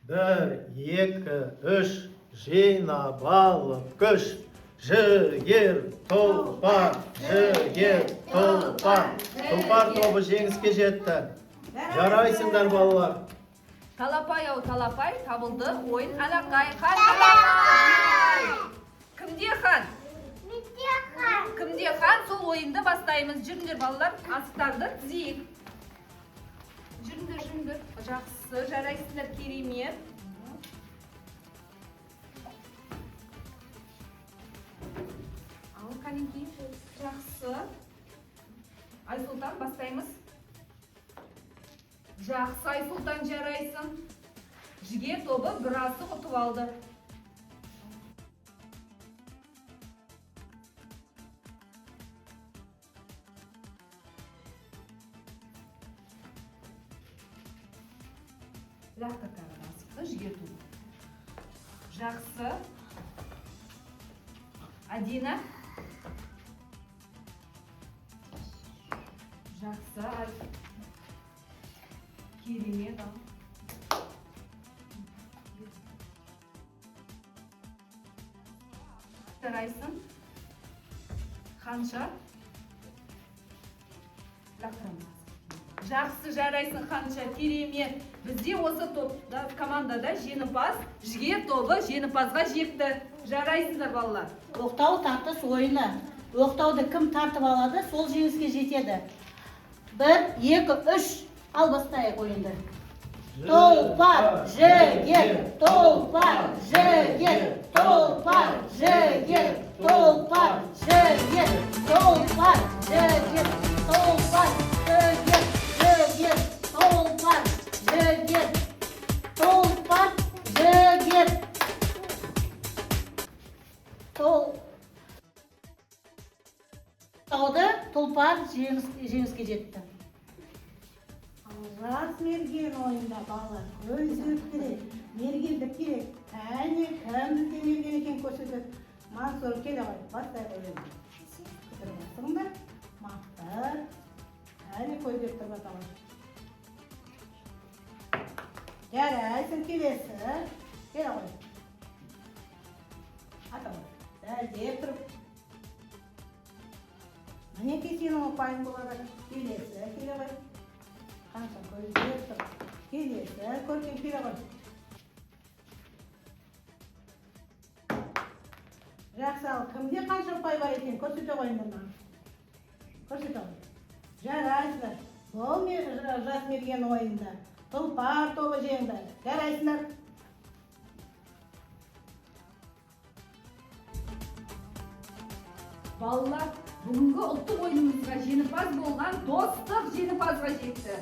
1, 2, 3, жинап алып күш. Жігер, тұлпар, жігер, тұлпар. Тұлпар тобы жеңіске жетті. Жарайсыңдар балалар. Талапай ау талапай, табылды ойын алақай. Хан талапай! Кімде хан? Кімде хан? Сол ойынды бастаймыз. Жүріңдер балалар, астарды тізейік. Жүріңдер. Жақсы, жарайсыңдар, керемет. Ал қанеки, жақсы. Айсұлтан, бастаймыз. Жақсы, Айсұлтан, жарайсың. Жігер тобы грасы ұтып алды. Лақта қарағасықты жігер тобы. Жақсы. Адина. Жақсы. Керемет ал. Жарайсың. Ханша. Жақсы, жарайсың Ханша, керемет. Бізде осы топта, командада жеңімпаз, жігер тобы жеңімпазға жетті. Жарайсыңдар балалар. Оқтау тартыс ойыны. Оқтауды кім тартып алады, сол жеңіске жетеді. 1, 2, 3. Ал бастайық ойынды. Тұлпар, жігер, тұлпар, жігер, тұлпар, жігер, тұлпар, жігер, тұлпар, жігер, тұлпар, жігер, жігер, тұлпар, жігер, тұлпар, жігер, тұлпар жеңіске жетті. Жас мерген ойында балалар көзіп керек, мергендік керек. Әне кімді мерген екен көрсетіп. Мансұр келе ғой, бастай ойында. Тұрмасың ба? Мақтар. Әне көздеп тұрба талай. Жарайсың келесі. Келе ғой. Ата ғой. Дәлдеп тұрып. Міне сенің ұпайың болады. Келесі келе ғой. Қанша көздеп тұр. Келесі көркен келе ғой. Жақсы ал, кімде қанша ұпай бар екен? Көрсете қойыңдар. Көрсете қой. Жарайсыңдар. Бұл жас мерген ойында. Тұлпар тобы жеңді. Жарайсыңдар. Балалар, бүгінгі ұлттық ойынымызға жеңімпаз болған достық жеңімпазға жетті.